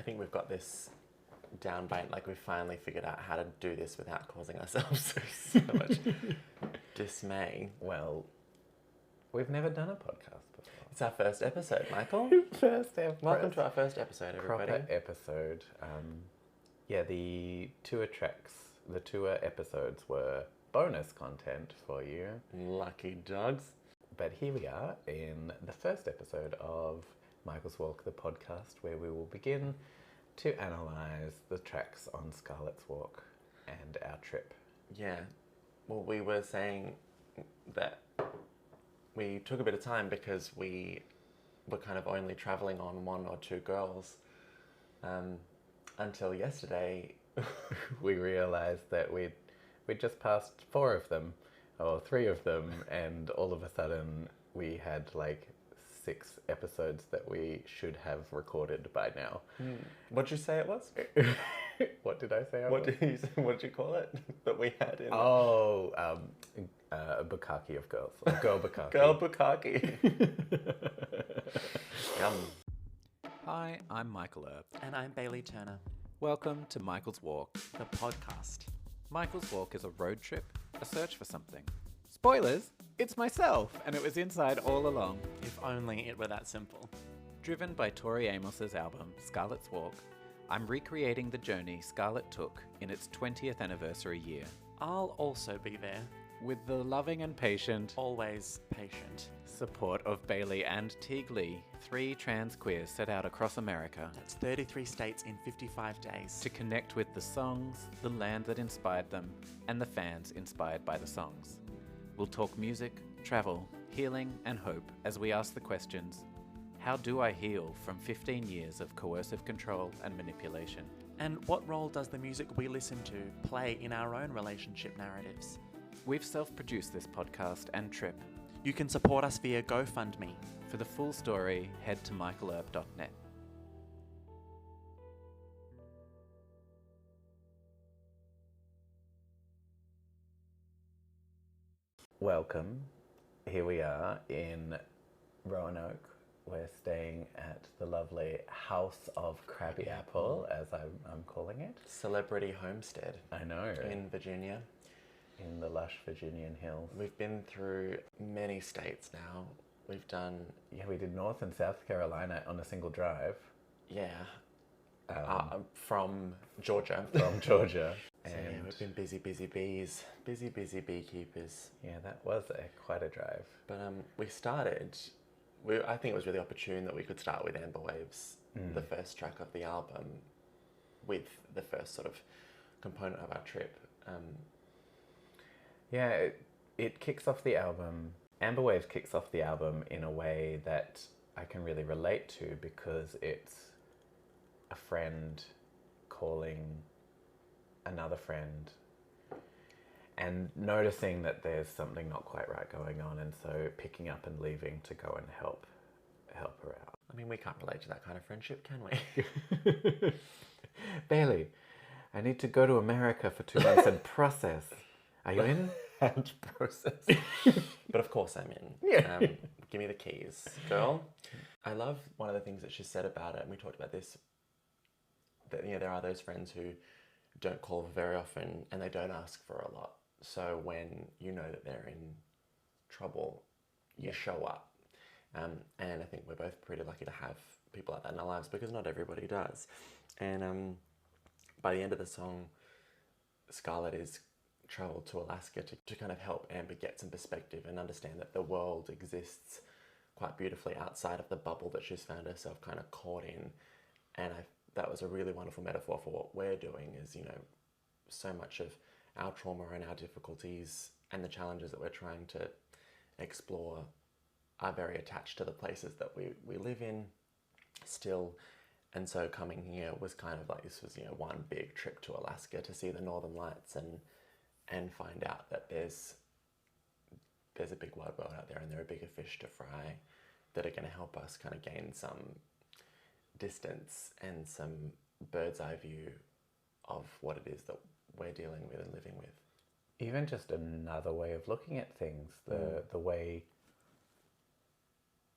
I think we've got this down by, like, we've finally figured out how to do this without causing ourselves so much dismay. Well, we've never done a podcast before. It's our first episode, Michael. First ever. Welcome to our first episode, everybody. Proper episode. The tour episodes were bonus content for you. Lucky dogs. But here we are in the first episode of Michael's Walk, the podcast, where we will begin to analyse the tracks on Scarlet's Walk and our trip. Yeah. Well, we were saying that we took a bit of time because we were kind of only travelling on one or two girls until yesterday. We realised that we'd just passed 4 of them, or 3 of them, and all of a sudden we had like 6 episodes that we should have recorded by now. What'd you say it was? What did I say? What did you call it that we had in? A bukkake of girls. A girl bukkake. Girl bukkake. Yum. Hi, I'm Michael Earp. And I'm Bailey Turner. Welcome to Michael's Walk. The podcast. Michael's Walk is a road trip, a search for something. Spoilers! It's myself, and it was inside all along. If only it were that simple. Driven by Tori Amos's album, Scarlet's Walk, I'm recreating the journey Scarlet took in its 20th anniversary year. I'll also be there. With the loving and patient, always patient, support of Bailey and Teague Lee, 3 trans queers set out across America. That's 33 states in 55 days. To connect with the songs, the land that inspired them, and the fans inspired by the songs. We'll talk music, travel, healing, and hope as we ask the questions: how do I heal from 15 years of coercive control and manipulation? And what role does the music we listen to play in our own relationship narratives? We've self-produced this podcast and trip. You can support us via GoFundMe. For the full story, head to michaelerp.net. Welcome. Here we are in Roanoke. We're staying at the lovely House of Crabby Apple, as I'm calling it. Celebrity homestead. I know. In Virginia. In the lush Virginian hills. We've been through many states now. We've done... Yeah, we did North and South Carolina on a single drive. Yeah. From Georgia. From Georgia. So yeah, we've been busy bees. Busy beekeepers. Yeah, that was quite a drive. But we started... I think it was really opportune that we could start with Amber Waves, the first track of the album, with the first sort of component of our trip. Yeah, it kicks off the album. Amber Waves kicks off the album in a way that I can really relate to, because it's a friend calling another friend and noticing that there's something not quite right going on, and so picking up and leaving to go and help her out. I mean, we can't relate to that kind of friendship, can we? Bailey, I need to go to America for 2 months and process. Are you in? And process. But of course I'm in. Yeah. Give me the keys, girl. I love one of the things that she said about it, and we talked about this, that there are those friends who don't call very often and they don't ask for a lot. So when you know that they're in trouble, you show up. And I think we're both pretty lucky to have people like that in our lives, because not everybody does. And by the end of the song, Scarlet is traveled to Alaska to kind of help Amber get some perspective and understand that the world exists quite beautifully outside of the bubble that she's found herself kind of caught in. And that was a really wonderful metaphor for what we're doing, is, so much of our trauma and our difficulties and the challenges that we're trying to explore are very attached to the places that we live in still. And so coming here was kind of like, this was, one big trip to Alaska to see the Northern Lights and find out that there's a big wide world out there, and there are bigger fish to fry that are going to help us kind of gain some distance and some bird's eye view of what it is that we're dealing with and living with. Even just another way of looking at things, the way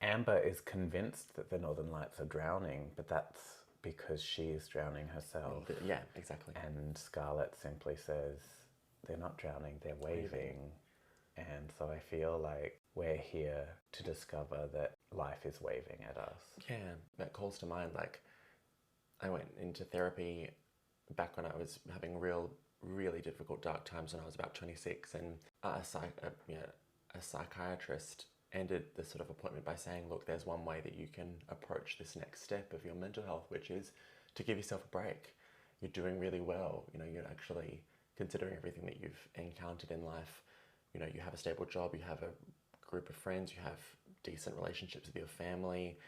Amber is convinced that the Northern Lights are drowning, but that's because she's drowning herself. Yeah, exactly. And Scarlett simply says, they're not drowning, they're waving. And so I feel like we're here to discover that life is waving at us. Yeah, that calls to mind, like, I went into therapy back when I was having really difficult dark times when I was about 26, and a psychiatrist ended the sort of appointment by saying, look, there's one way that you can approach this next step of your mental health, which is to give yourself a break. You're doing really well. You know, you're actually, considering everything that you've encountered in life, you know, you have a stable job, you have a group of friends, you have decent relationships with your family,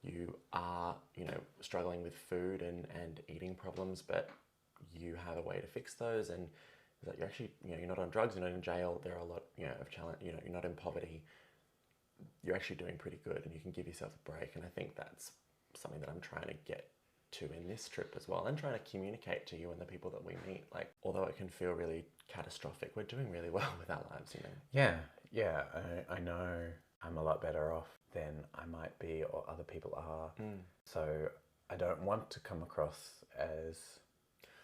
you are, you know, struggling with food and eating problems, but you have a way to fix those, and that you're actually, you know, you're not on drugs, you're not in jail, there are a lot, you know, of challenge, you know, you're not in poverty, you're actually doing pretty good, and you can give yourself a break. And I think that's something that I'm trying to get to in this trip as well, and trying to communicate to you and the people that we meet. Like, although it can feel really catastrophic, we're doing really well with our lives, you know. Yeah, I know I'm a lot better off than I might be or other people are. So I don't want to come across as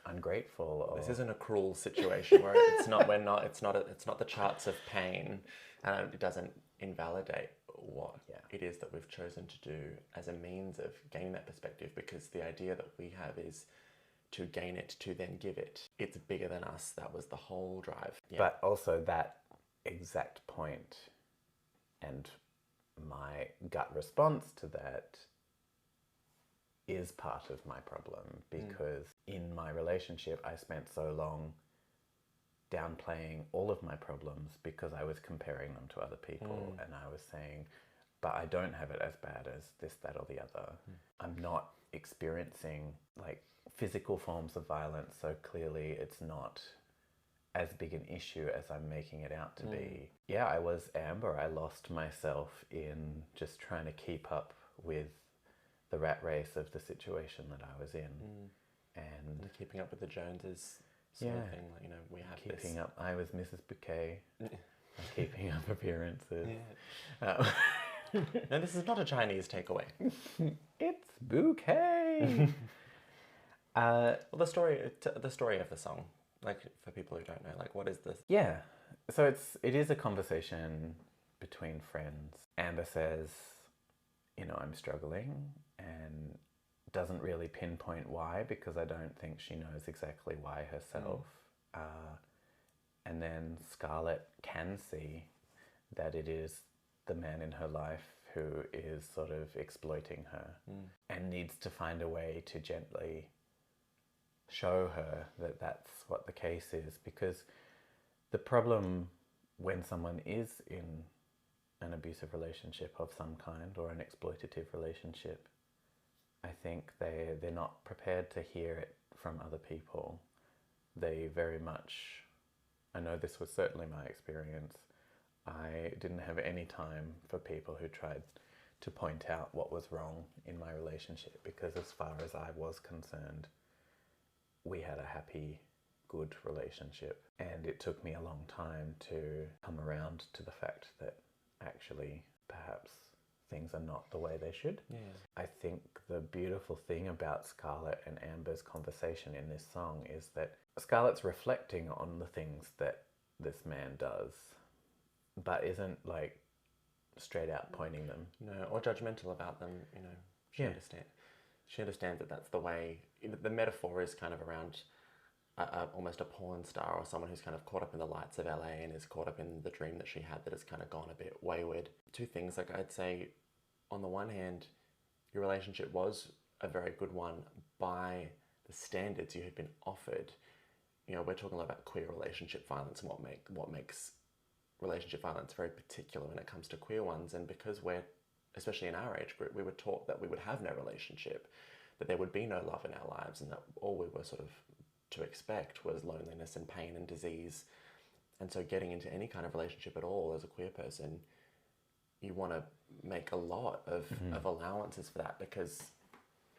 ungrateful. Or... This isn't a cruel situation where it's not the charts of pain, and it doesn't invalidate what it is that we've chosen to do as a means of gaining that perspective, because the idea that we have is to gain it, to then give it. It's bigger than us. That was the whole drive. Yeah. But also that exact point and my gut response to that is part of my problem, because in my relationship I spent so long downplaying all of my problems because I was comparing them to other people, and I was saying, but I don't have it as bad as this, that, or the other. I'm not experiencing like physical forms of violence, so clearly it's not as big an issue as I'm making it out to be. Yeah, I was Amber. I lost myself in just trying to keep up with the rat race of the situation that I was in. And keeping up with the Joneses sort of thing. Like, you know, we have keeping up. I was Mrs. Bouquet. Keeping up appearances. No, this is not a Chinese takeaway. It's bouquet. Well, the story of the song, like, for people who don't know, like, what is this? Yeah, so it is a conversation between friends. Amber says, you know, I'm struggling, and doesn't really pinpoint why, because I don't think she knows exactly why herself. And then Scarlett can see that it is the man in her life who is sort of exploiting her, and needs to find a way to gently show her that that's what the case is. Because the problem when someone is in an abusive relationship of some kind, or an exploitative relationship, I think they're not prepared to hear it from other people. They very much, I know this was certainly my experience, I didn't have any time for people who tried to point out what was wrong in my relationship, because as far as I was concerned, we had a happy, good relationship. And it took me a long time to come around to the fact that actually perhaps things are not the way they should. Yeah. I think the beautiful thing about Scarlett and Amber's conversation in this song is that Scarlett's reflecting on the things that this man does, but isn't like straight out pointing them. No, or judgmental about them, you know. She understands that that's the way. The metaphor is kind of around almost a porn star, or someone who's kind of caught up in the lights of LA and is caught up in the dream that she had that has kind of gone a bit wayward. Two things, like, I'd say, on the one hand, your relationship was a very good one by the standards you had been offered. You know, we're talking a lot about queer relationship violence and what makes relationship violence very particular when it comes to queer ones. And because we're, especially in our age group, we were taught that we would have no relationship, that there would be no love in our lives, and that all we were sort of to expect was loneliness and pain and disease. And so getting into any kind of relationship at all as a queer person, you want to make a lot of allowances for that, because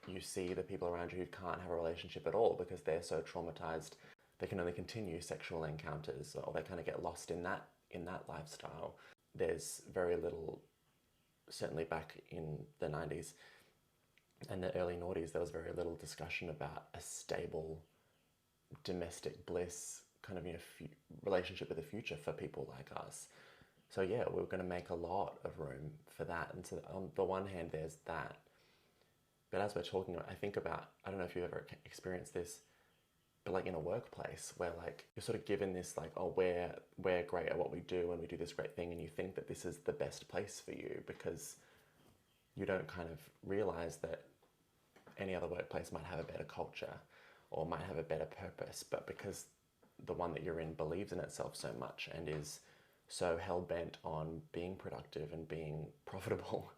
you see the people around you who can't have a relationship at all because they're so traumatized they can only continue sexual encounters, or they kind of get lost in that lifestyle. There's very little, certainly back in the 90s, and the early noughties, there was very little discussion about a stable domestic bliss kind of, relationship with the future for people like us. So yeah, we're going to make a lot of room for that. And so on the one hand, there's that. But as we're talking, I think about, I don't know if you've ever experienced this, but like in a workplace where like you're sort of given this like, oh, we're great at what we do and we do this great thing, and you think that this is the best place for you because you don't kind of realize that any other workplace might have a better culture or might have a better purpose, but because the one that you're in believes in itself so much and is so hell-bent on being productive and being profitable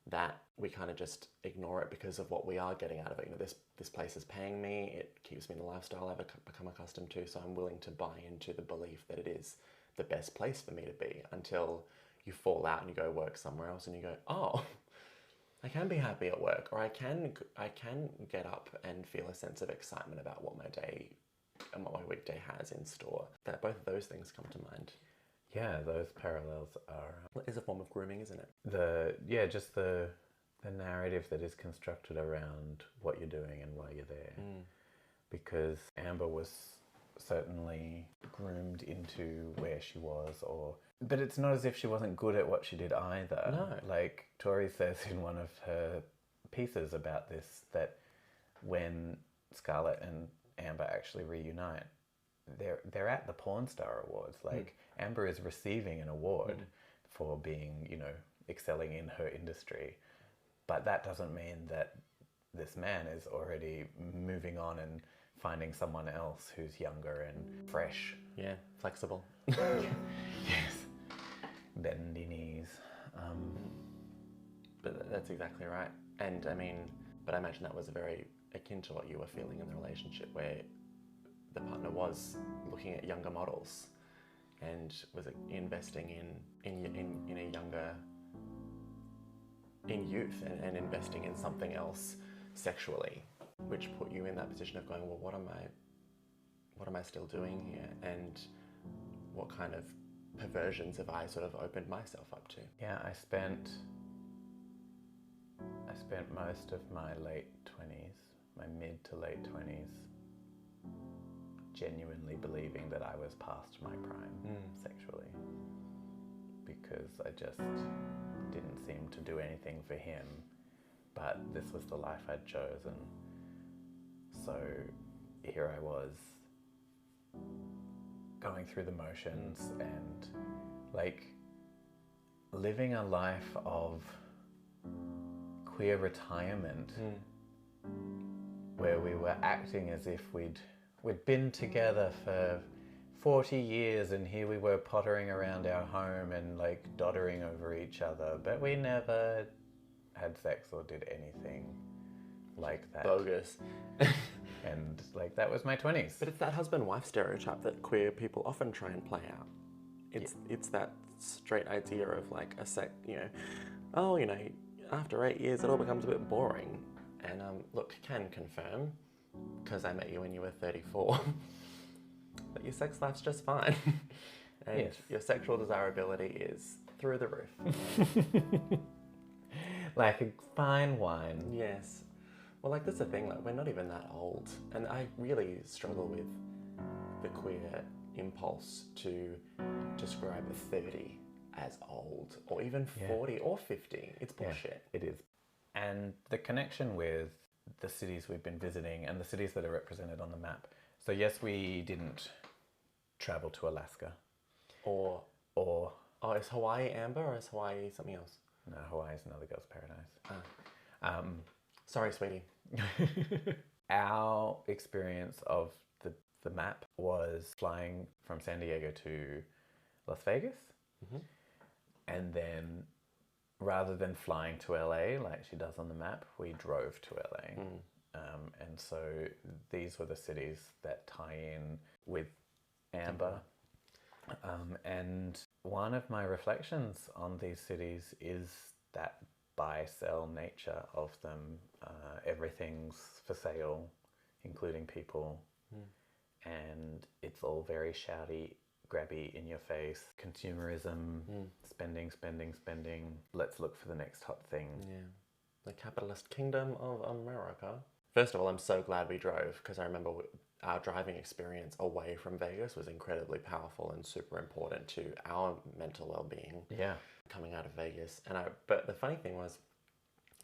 that we kind of just ignore it because of what we are getting out of it. This place is paying me, it keeps me in the lifestyle I've become accustomed to, so I'm willing to buy into the belief that it is the best place for me to be, until you fall out and you go work somewhere else and you go, oh, I can be happy at work, or I can get up and feel a sense of excitement about what my day and what my weekday has in store. That both of those things come to mind. Yeah, those parallels are... It's a form of grooming, isn't it? Just the narrative that is constructed around what you're doing and why you're there. Because Amber was certainly groomed into where she was, but it's not as if she wasn't good at what she did either. No. Like Tori says in one of her pieces about this, that when Scarlett and Amber actually reunite, they're at the Porn Star Awards. Like Amber is receiving an award for being, excelling in her industry, but that doesn't mean that this man is already moving on and finding someone else who's younger and fresh. Yeah, flexible. Yes. Bendy knees. But that's exactly right. And but I imagine that was very akin to what you were feeling in the relationship, where the partner was looking at younger models and was investing in youth and investing in something else sexually, which put you in that position of going, well, what am I still doing here, and what kind of perversions have I sort of opened myself up to? Yeah, I spent most of my late 20s, my mid to late 20s, genuinely believing that I was past my prime sexually, because I just didn't seem to do anything for him, but this was the life I'd chosen. So here I was, going through the motions and like living a life of queer retirement, where we were acting as if we'd been together for 40 years, and here we were pottering around our home and like doddering over each other, but we never had sex or did anything like that. Bogus. And like that was my 20s. But it's that husband-wife stereotype that queer people often try and play out. It's that straight idea of like after 8 years it all becomes a bit boring. And look, can confirm, because I met you when you were 34, that your sex life's just fine. And yes, your sexual desirability is through the roof. Like a fine wine. Yes. Well, like, that's the thing, like, we're not even that old. And I really struggle with the queer impulse to describe 30 as old, or even 40 or 50. It's bullshit. Yeah, it is. And the connection with the cities we've been visiting and the cities that are represented on the map. So yes, we didn't travel to Alaska. Or is Hawaii Amber, or is Hawaii something else? No, Hawaii is another girl's paradise. Sorry, sweetie. Our experience of the map was flying from San Diego to Las Vegas. And then rather than flying to LA like she does on the map, we drove to LA. And so these were the cities that tie in with Amber. And one of my reflections on these cities is that buy-sell nature of them. Everything's for sale, including people. And it's all very shouty, grabby, in your face. Consumerism, spending. Let's look for the next hot thing. Yeah. the capitalist kingdom of America. First of all, I'm so glad we drove because I remember our driving experience away from Vegas was incredibly powerful and super important to our mental well-being. Yeah. Coming out of Vegas. But the funny thing was,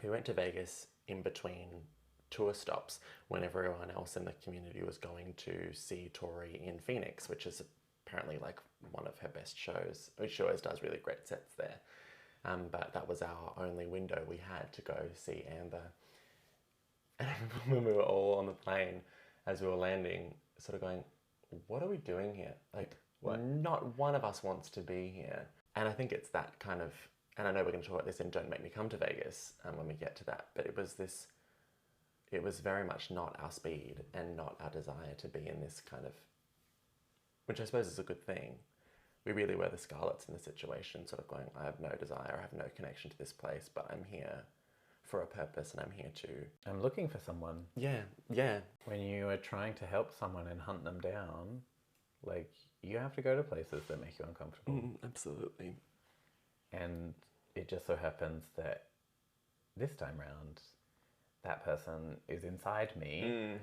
we went to Vegas in between tour stops when everyone else in the community was going to see Tori in Phoenix, which is apparently like one of her best shows. She always does really great sets there. But that was our only window we had to go see Amber. And when we were all on the plane, as we were landing, sort of going, what are we doing here? Like, not one of us wants to be here. And I think it's that kind of, and I know we're going to talk about this in Don't Make Me Come to Vegas when we get to that, but it was very much not our speed and not our desire to be in this kind of, which I suppose is a good thing. We really were the Scarlets in the situation, sort of going, I have no desire, I have no connection to this place, but I'm here for a purpose and I'm here to... I'm looking for someone. Yeah. When you are trying to help someone and hunt them down, like, you have to go to places that make you uncomfortable. Absolutely. And it just so happens that this time round, that person is inside me,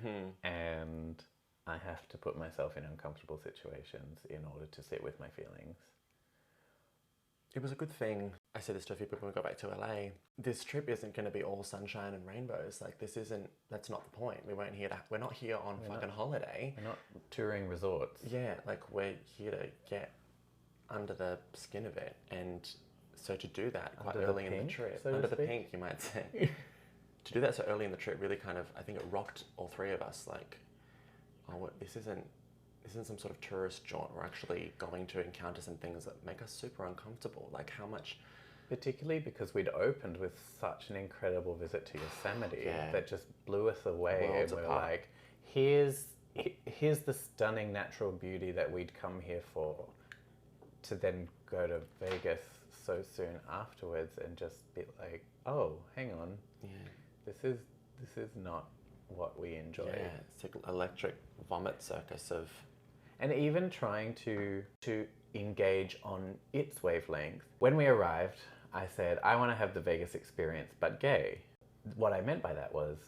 and I have to put myself in uncomfortable situations in order to sit with my feelings. It was a good thing. I said this to a few people when we got back to LA. This trip isn't going to be all sunshine and rainbows. Like, that's not the point. We're not here on fucking holiday. We're not touring resorts. Yeah, like, we're here to get under the skin of it. And so to do that quite early in the trip, under the pink, you might say, to do that so early in the trip really kind of, I think it rocked all three of us. Like, oh, this isn't some sort of tourist jaunt. We're actually going to encounter some things that make us super uncomfortable. Like, how much... Particularly because we'd opened with such an incredible visit to Yosemite that just blew us away. Worlds and we're apart. like, here's the stunning natural beauty that we'd come here for, to then go to Vegas so soon afterwards and just be like, oh, hang on, this is not what we enjoy. Yeah, it's like electric vomit circus of... And even trying to engage on its wavelength. When we arrived, I said, I want to have the Vegas experience, but gay. What I meant by that was,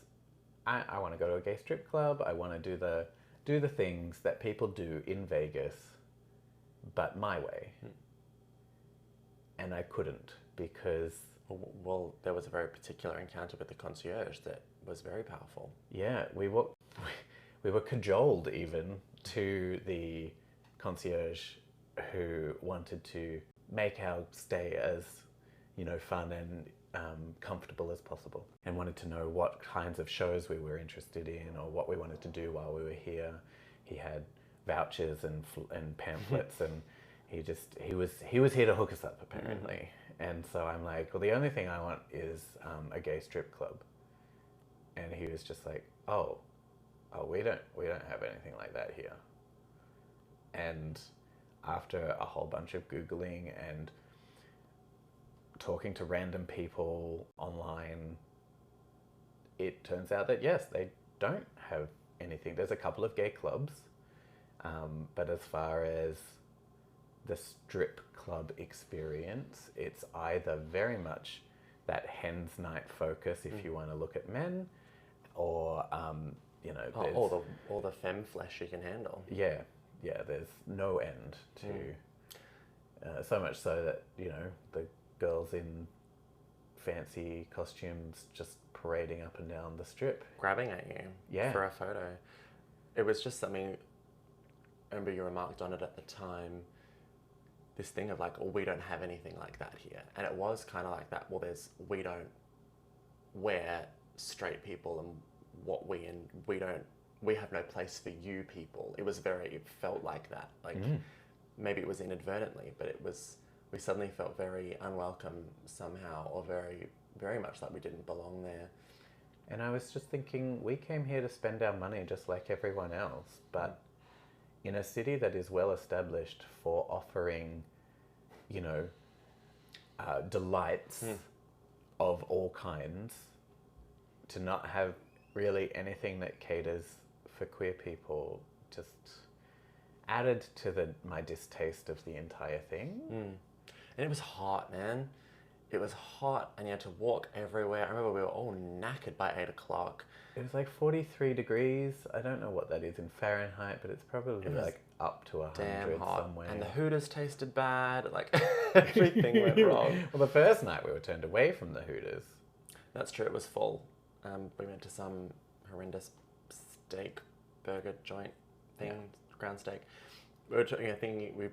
I want to go to a gay strip club. I want to do the things that people do in Vegas, but my way. And I couldn't because... Well, there was a very particular encounter with the concierge that was very powerful. Yeah, we were cajoled even to the concierge who wanted to make our stay as, fun and comfortable as possible, and wanted to know what kinds of shows we were interested in or what we wanted to do while we were here. He had vouchers and pamphlets, and he was here to hook us up apparently. And so I'm like, well, the only thing I want is a gay strip club. And he was just like, oh, we don't have anything like that here. And after a whole bunch of Googling and talking to random people online, it turns out that yes, they don't have anything. There's a couple of gay clubs, but as far as the strip club experience, it's either very much that hen's night focus if you want to look at men, or all the femme flesh you can handle. Yeah, there's no end to so much so that the girls in fancy costumes just parading up and down the strip, grabbing at you for a photo. It was just something. I remember you remarked on it at the time. This thing of like, oh, we don't have anything like that here, and it was kind of like that. Well, we're straight people, and we have no place for you people. It felt like that. Like maybe it was inadvertently, but we suddenly felt very unwelcome somehow, or very, very much like we didn't belong there. And I was just thinking, we came here to spend our money just like everyone else, but in a city that is well established for offering, delights of all kinds, to not have really anything that caters for queer people just added to my distaste of the entire thing. And it was hot, man. it was hot and you had to walk everywhere. I remember we were all knackered by 8 o'clock. It was like 43 degrees. I don't know what that is in Fahrenheit, but it's probably like up to 100 Damn hot. somewhere. And the Hooters tasted bad. Like, everything went wrong. Well, the first night we were turned away from the Hooters. That's true, it was full. We went to some horrendous steak burger joint thing, ground steak. We were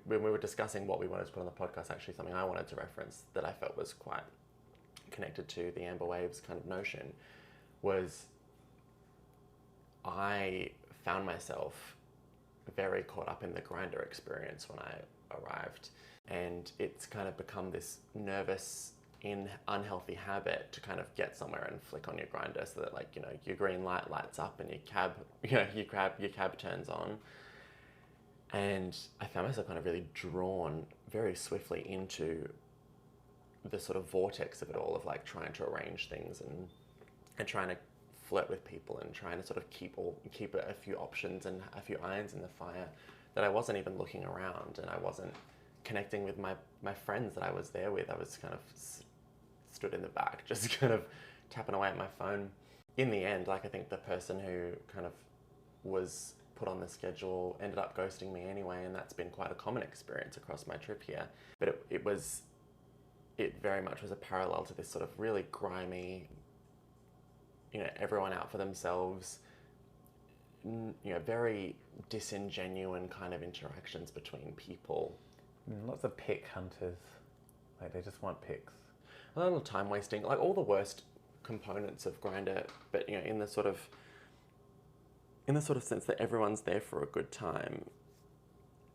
when we were discussing what we wanted to put on the podcast, actually something I wanted to reference that I felt was quite connected to the Amber Waves kind of notion was I found myself very caught up in the Grindr experience when I arrived, and it's kind of become this nervous, unhealthy habit to kind of get somewhere and flick on your Grindr so that, like, you know, your green light lights up and your cab turns on. And I found myself kind of really drawn very swiftly into the sort of vortex of it all, of like trying to arrange things and trying to flirt with people and trying to sort of keep a few options and a few irons in the fire, that I wasn't even looking around and I wasn't connecting with my friends that I was there with. I was kind of stood in the back, just kind of tapping away at my phone. In the end, like, I think the person who kind of was put on the schedule ended up ghosting me anyway, and that's been quite a common experience across my trip here. But it very much was a parallel to this sort of really grimy, you know, everyone out for themselves, you know, very disingenuine kind of interactions between people. Lots of pick hunters. Like, they just want pics. A little time wasting, like all the worst components of Grindr, but, you know, in the sort of sense that everyone's there for a good time,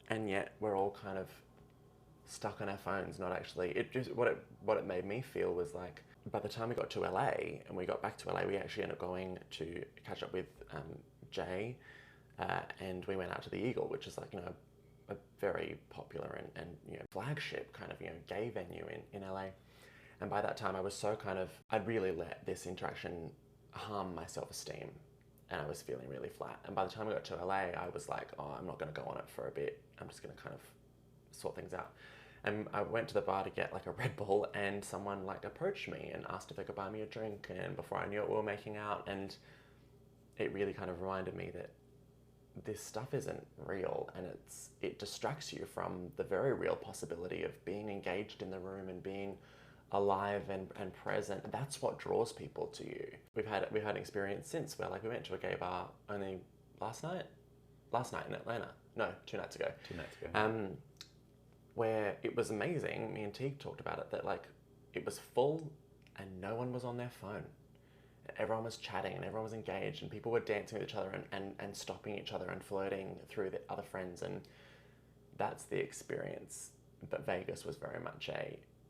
and yet we're all kind of stuck on our phones, not actually. It just, what it made me feel was like, by the time we got to LA and we got back to LA, we actually ended up going to catch up with Jay, and we went out to the Eagle, which is, like, you know, a very popular and you know, flagship kind of, you know, gay venue in LA. And by that time I was so kind of, I'd really let this interaction harm my self-esteem, and I was feeling really flat. And by the time we got to LA, I was like, oh, I'm not going to go on it for a bit. I'm just going to kind of sort things out. And I went to the bar to get like a Red Bull, and someone like approached me and asked if they could buy me a drink. And before I knew it, we were making out. And it really kind of reminded me that this stuff isn't real, and it distracts you from the very real possibility of being engaged in the room and being alive and present. That's what draws people to you. We've had an experience since where, like, we went to a gay bar only last night in Atlanta. No, 2 nights ago. 2 nights ago. Where it was amazing. Me and Teague talked about it, that, like, it was full and no one was on their phone. Everyone was chatting and everyone was engaged, and people were dancing with each other and stopping each other and flirting through the other friends, and that's the experience. But Vegas was very much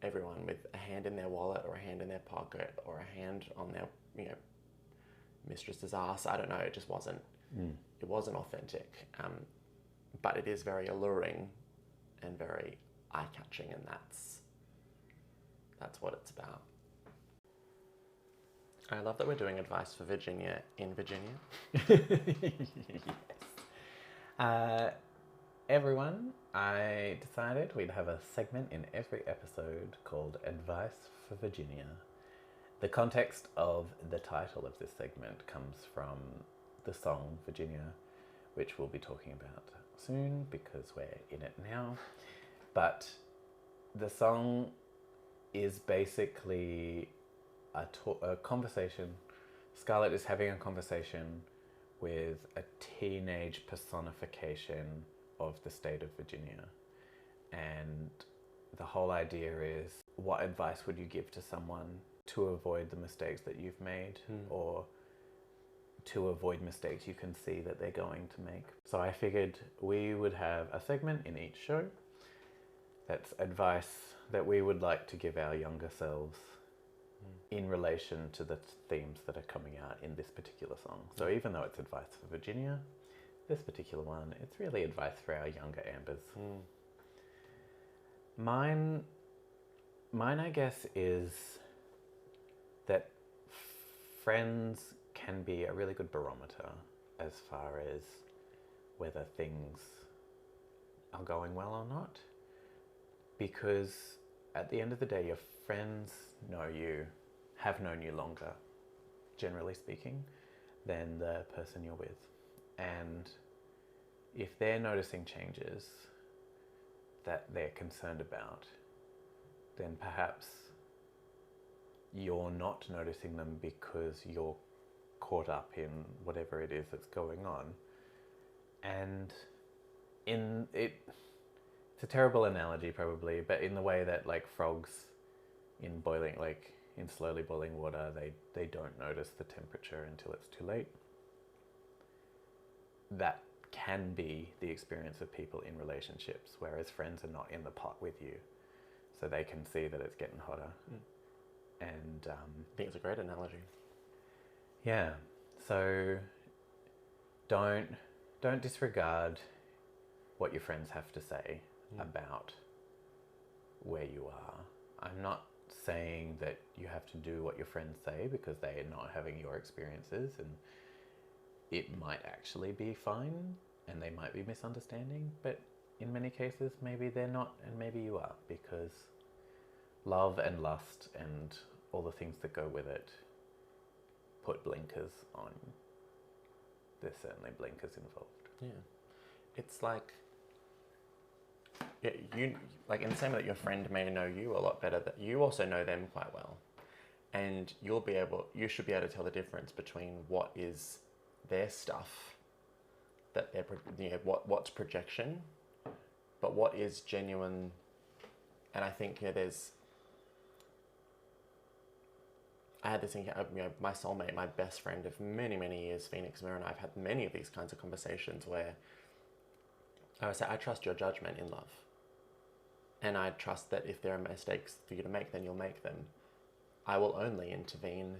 everyone with a hand in their wallet or a hand in their pocket or a hand on their, you know, mistress's ass. I don't know. It just wasn't. It wasn't authentic. But it is very alluring and very eye-catching, and that's what it's about. I love that we're doing advice for Virginia in Virginia. Yes. Everyone, I decided we'd have a segment in every episode called Advice for Virginia. The context of the title of this segment comes from the song Virginia, which we'll be talking about soon because we're in it now. But the song is basically a conversation. Scarlett is having a conversation with a teenage personification of the state of Virginia. And the whole idea is, what advice would you give to someone to avoid the mistakes that you've made, or to avoid mistakes you can see that they're going to make? So I figured we would have a segment in each show that's advice that we would like to give our younger selves in relation to the themes that are coming out in this particular song. So even though it's advice for Virginia, this particular one, it's really advice for our younger Ambers. Mine, I guess, is that friends can be a really good barometer as far as whether things are going well or not. Because at the end of the day, your friends know you, have known you longer, generally speaking, than the person you're with. And if they're noticing changes that they're concerned about, then perhaps you're not noticing them because you're caught up in whatever it is that's going on. And it's a terrible analogy probably, but in the way that like frogs in slowly boiling water, they don't notice the temperature until it's too late. That can be the experience of people in relationships, whereas friends are not in the pot with you, so they can see that it's getting hotter. And I think it's a great analogy. Yeah, so don't disregard what your friends have to say about where you are. I'm not saying that you have to do what your friends say, because they are not having your experiences, and it might actually be fine and they might be misunderstanding, but in many cases maybe they're not and maybe you are, because love and lust and all the things that go with it put blinkers on. There's certainly blinkers involved. Yeah. It's like, you like in the same way that your friend may know you a lot better, that you also know them quite well, and you should be able to tell the difference between what is their stuff, that they're what's projection, but what is genuine. And I think I had this thing, my soulmate, my best friend of many, many years, Phoenix Mirror, and I've had many of these kinds of conversations where I would say, I trust your judgment in love. And I trust that if there are mistakes for you to make, then you'll make them. I will only intervene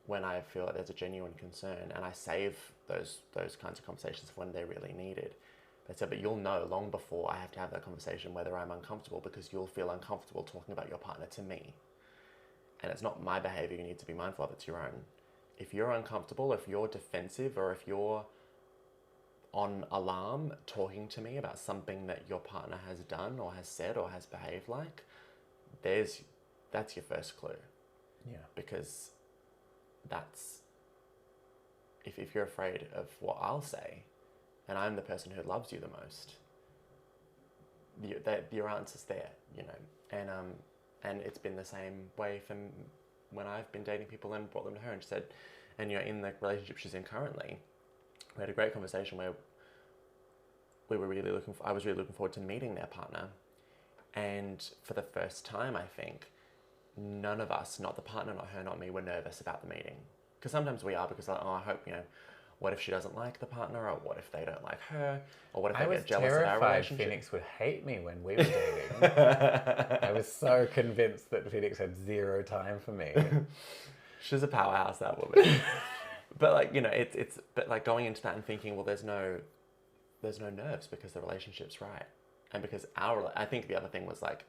when I feel that there's a genuine concern, and I save those kinds of conversations for when they're really needed. They said, but you'll know long before I have to have that conversation whether I'm uncomfortable, because you'll feel uncomfortable talking about your partner to me. And it's not my behavior you need to be mindful of, it's your own. If you're uncomfortable, if you're defensive, or if you're on alarm talking to me about something that your partner has done or has said or has behaved like, that's your first clue. Yeah. Because if you're afraid of what I'll say, and I'm the person who loves you the most, your answer's there, and it's been the same way for when I've been dating people and brought them to her, and she said, and in the relationship she's in currently, we had a great conversation where I was really looking forward to meeting their partner, and for the first time, I think, none of us, not the partner, not her, not me, were nervous about the meeting. Because sometimes we are, because I hope, what if she doesn't like the partner, or what if they don't like her, or what if they get jealous of our relationship? I was terrified Phoenix would hate me when we were dating. I was so convinced that Phoenix had zero time for me. She's a powerhouse, that woman. But but like going into that and thinking, well, there's no nerves because the relationship's right, and because I think the other thing was like,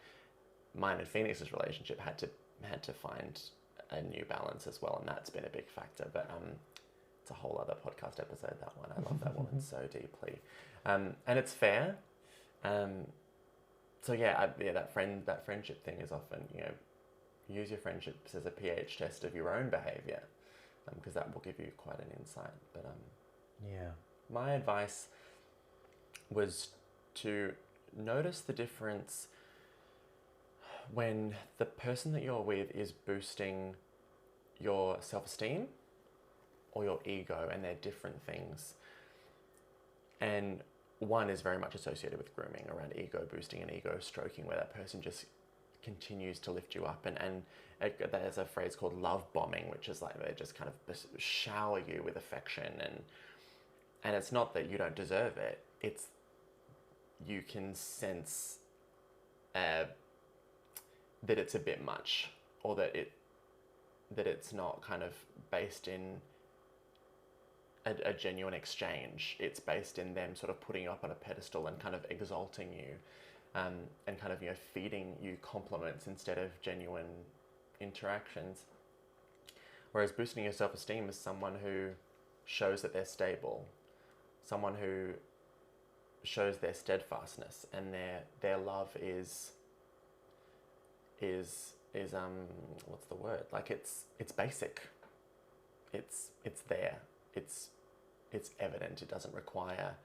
mine and Phoenix's relationship had to find a new balance as well, and that's been a big factor. But it's a whole other podcast episode, that one. I love that woman so deeply, and it's fair. So that friendship thing is often, use your friendships as a pH test of your own behavior, because that will give you quite an insight. But my advice was to notice the difference when the person that you're with is boosting your self-esteem or your ego, and they're different things. And one is very much associated with grooming, around ego boosting and ego stroking, where that person just continues to lift you up, and there's a phrase called love bombing, which is like they just kind of shower you with affection, and it's not that you don't deserve it, it's you can sense that it's a bit much, or that it's not kind of based in a genuine exchange. It's based in them sort of putting you up on a pedestal and kind of exalting you, and kind of feeding you compliments instead of genuine interactions. Whereas boosting your self-esteem is someone who shows that they're stable, someone who shows their steadfastness, and their love is is what's the word? Like it's basic. It's there. It's evident. It doesn't require,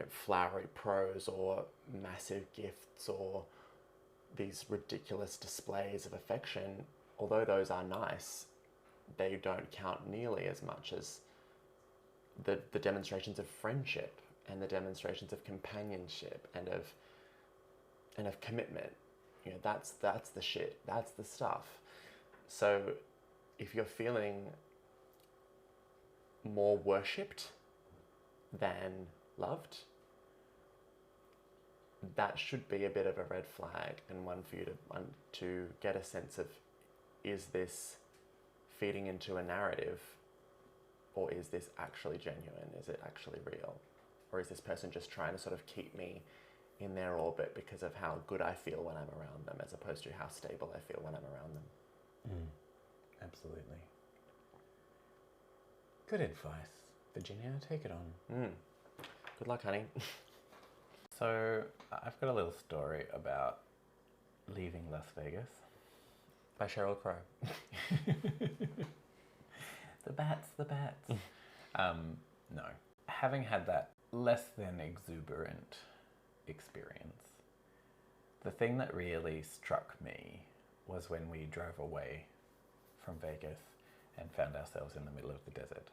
flowery prose or massive gifts or these ridiculous displays of affection. Although those are nice, they don't count nearly as much as the demonstrations of friendship and the demonstrations of companionship and of commitment. That's the shit. That's the stuff. So if you're feeling more worshipped than loved, that should be a bit of a red flag, and one for you to get a sense of, is this feeding into a narrative, or is this actually genuine? Is it actually real? Or is this person just trying to sort of keep me in their orbit because of how good I feel when I'm around them, as opposed to how stable I feel when I'm around them? Absolutely. Good advice, Virginia. Take it on. Good luck, honey. So I've got a little story about leaving Las Vegas. By Sheryl Crow. The bats. No. Having had that less than exuberant experience, the thing that really struck me was when we drove away from Vegas and found ourselves in the middle of the desert.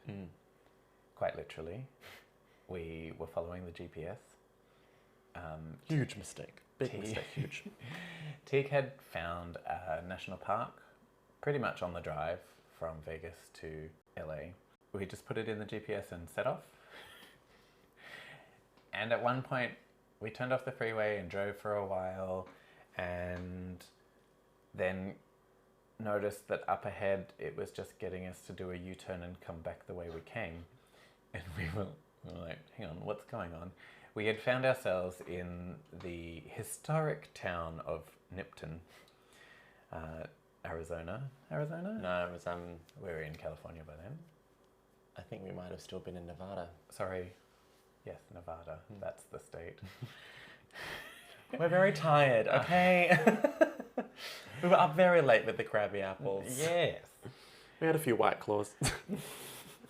Quite literally. We were following the GPS. Huge mistake. Big mistake, huge. Teague had found a national park pretty much on the drive from Vegas to LA. We just put it in the GPS and set off. And at one point, we turned off the freeway and drove for a while, and then noticed that up ahead it was just getting us to do a U-turn and come back the way we came. And we were like, hang on, what's going on? We had found ourselves in the historic town of Nipton, Arizona. Arizona? No, it was We were in California by then. I think we might have still been in Nevada. Sorry. Yes, Nevada. That's the state. We're very tired, okay? We were up very late with the Krabby Apples. Yes. We had a few White Claws.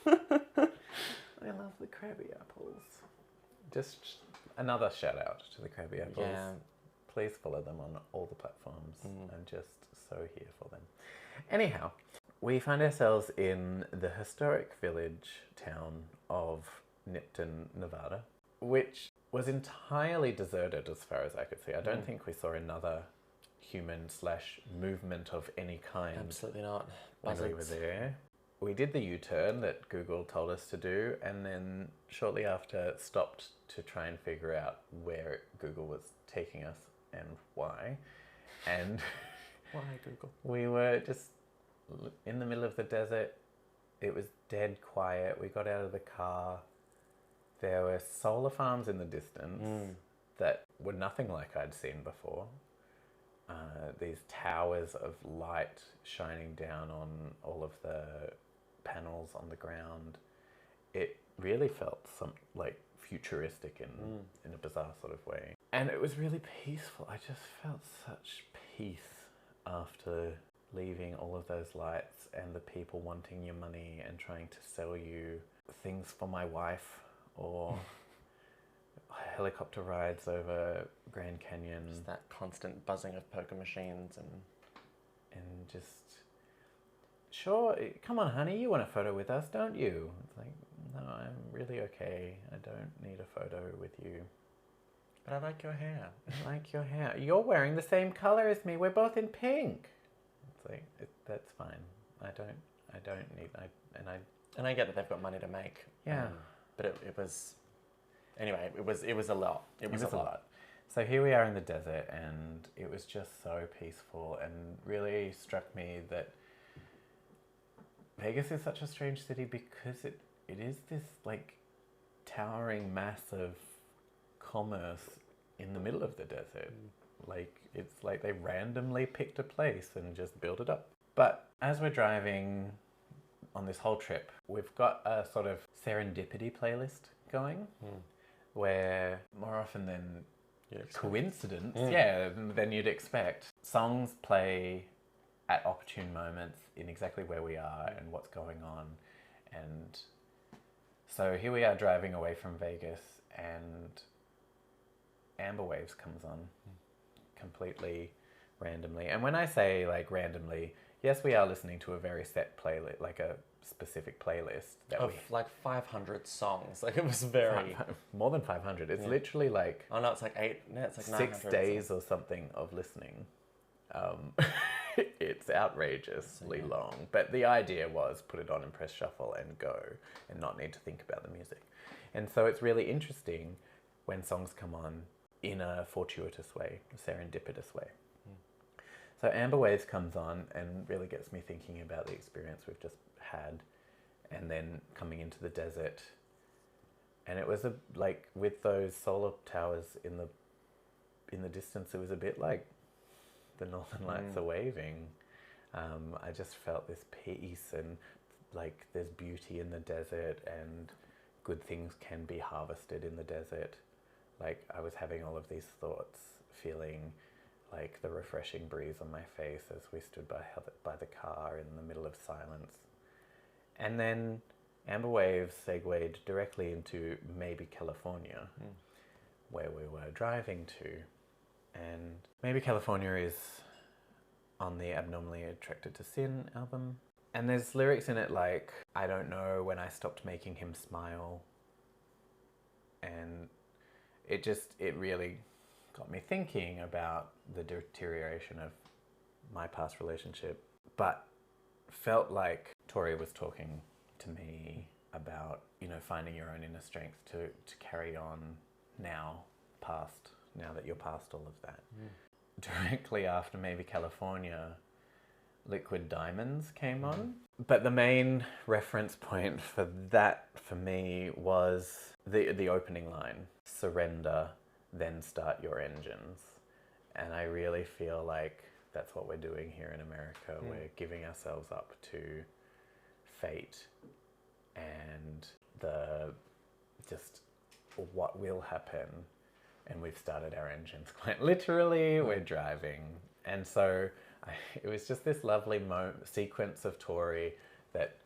I love the Krabby Apples. Just another shout out to the Krabby Apples. Yeah. Please follow them on all the platforms. I'm just so here for them. Anyhow, we find ourselves in the historic village town of Nipton, Nevada, which was entirely deserted as far as I could see. I don't think we saw another human/movement of any kind. Absolutely not. When we were there. We did the U-turn that Google told us to do, and then shortly after stopped to try and figure out where Google was taking us and why. And Why, Google? we were just in the middle of the desert. It was dead quiet. We got out of the car. There were solar farms in the distance that were nothing like I'd seen before. These towers of light shining down on all of the panels on the ground. It really felt futuristic in a bizarre sort of way. And it was really peaceful. I just felt such peace after leaving all of those lights and the people wanting your money and trying to sell you things for my wife, or helicopter rides over Grand Canyon. Just that constant buzzing of poker machines and just, sure, come on honey, you want a photo with us, don't you? It's like, no, I'm really okay. I don't need a photo with you. But I like your hair. I like your hair. You're wearing the same color as me. We're both in pink. It's like, that's fine. I don't need, And I get that they've got money to make. Yeah. But it was, anyway, it was a lot. It was a lot. So here we are in the desert, and it was just so peaceful, and really struck me that Vegas is such a strange city because it is this towering mass of commerce in the middle of the desert. It's like they randomly picked a place and just built it up. But as we're driving on this whole trip, we've got a sort of serendipity playlist going, where more often than coincidence, than you'd expect, songs play at opportune moments in exactly where we are and what's going on. And so here we are driving away from Vegas, and Amber Waves comes on completely randomly. And when I say like randomly, yes, we are listening to a very set playlist, like a specific playlist that Of like 500 songs. Like it was very... more than 500. It's literally like... Oh no, it's like 900. 6 days or something of listening. It's outrageously long. But the idea was put it on and press shuffle and go and not need to think about the music. And so it's really interesting when songs come on in a fortuitous way, a serendipitous way. So Amber Waves comes on and really gets me thinking about the experience we've just had, and then coming into the desert. And it was like with those solar towers in the distance, it was a bit like the Northern Lights are waving. I just felt this peace, and like there's beauty in the desert, and good things can be harvested in the desert. Like I was having all of these thoughts, feeling like the refreshing breeze on my face as we stood by the car in the middle of silence. And then Amber Waves segued directly into Maybe California, where we were driving to. And Maybe California is on the Abnormally Attracted to Sin album. And there's lyrics in it like, I don't know when I stopped making him smile. And it really got me thinking about the deterioration of my past relationship, but felt like Tori was talking to me about, finding your own inner strength to carry on now that you're past all of that. Directly after Maybe California, Liquid Diamonds came on. But the main reference point for that, for me, was the opening line, surrender, then start your engines. And I really feel like that's what we're doing here in America. We're giving ourselves up to fate and just what will happen. And we've started our engines quite literally. We're driving. And so it was just this lovely sequence of Tori that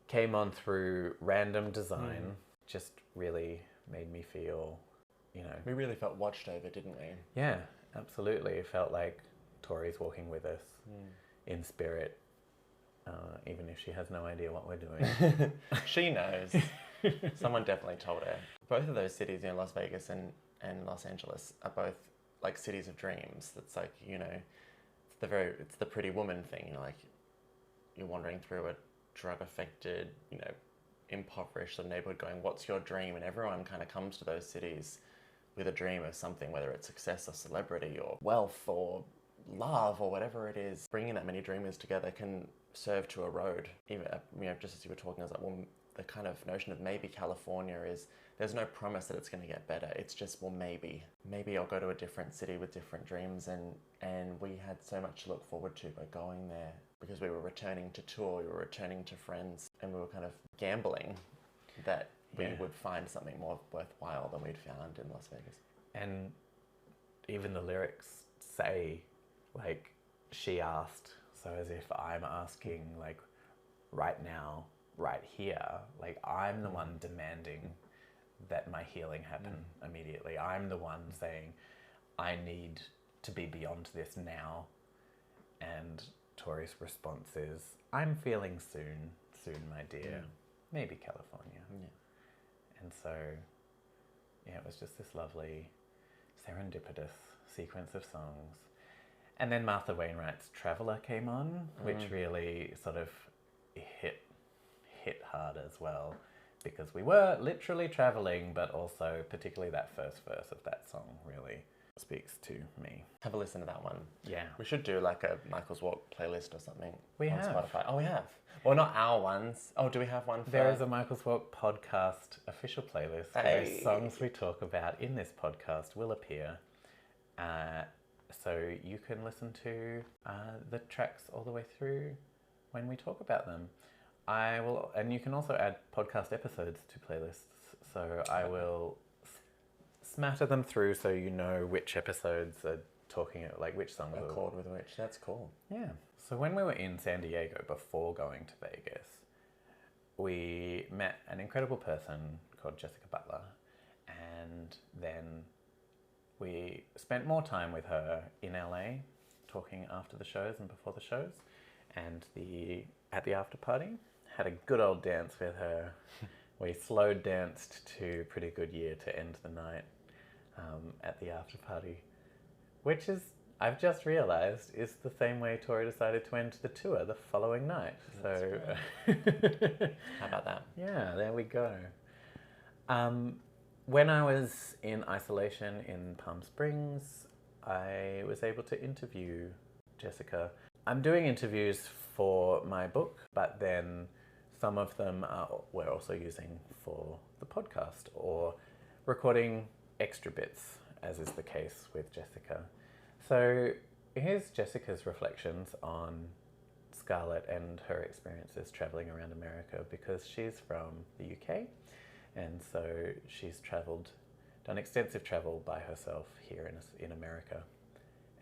came on through random design, just really made me feel, We really felt watched over, didn't we? Yeah, absolutely. It felt like Tori's walking with us in spirit, even if she has no idea what we're doing. She knows. Someone definitely told her. Both of those cities, Las Vegas and Los Angeles, are both like cities of dreams. That's like, it's the pretty woman thing, like you're wandering through a drug-affected, impoverished sort of neighborhood going, what's your dream? And everyone kind of comes to those cities with a dream of something, whether it's success or celebrity or wealth or love or whatever it is. Bringing that many dreamers together can serve to erode. Even, just as you were talking, I was like, well, the kind of notion of maybe California is, there's no promise that it's going to get better. It's just, well, maybe I'll go to a different city with different dreams. And we had so much to look forward to by going there, because we were returning to tour, we were returning to friends, and we were kind of gambling that we would find something more worthwhile than we'd found in Las Vegas. And even the lyrics say, like, she asked, so as if I'm asking, like, right now, right here, like, I'm the one demanding that my healing happen immediately. I'm the one saying, I need to be beyond this now. And Tori's response is, I'm feeling soon, my dear. Maybe California. And so, it was just this lovely serendipitous sequence of songs. And then Martha Wainwright's Traveller came on, which really sort of hit hard as well, because we were literally traveling, but also particularly that first verse of that song really speaks to me. Have a listen to that one. Yeah. We should do like a Michael's Walk playlist or something. We on have. Spotify. Oh, we have. Well, not our ones. Oh, do we have one for... There is a Michael's Walk podcast official playlist where songs we talk about in this podcast will appear. So you can listen to the tracks all the way through when we talk about them. I will, and you can also add podcast episodes to playlists. So I will smatter them through so you know which episodes are talking like which song A chord with which. That's cool. Yeah. So when we were in San Diego before going to Vegas, we met an incredible person called Jessica Butler, and then we spent more time with her in LA, talking after the shows and before the shows, and at the after party had a good old dance with her. We slow danced to Pretty Good Year to end the night at the after party, which is, I've just realised, is the same way Tori decided to end the tour the following night. So, how about that? Yeah, there we go. When I was in isolation in Palm Springs, I was able to interview Jessica. I'm doing interviews for my book, but then some of them we're also using for the podcast or recording extra bits, as is the case with Jessica. So here's Jessica's reflections on Scarlett and her experiences traveling around America, because she's from the UK, and so she's done extensive travel by herself here in America,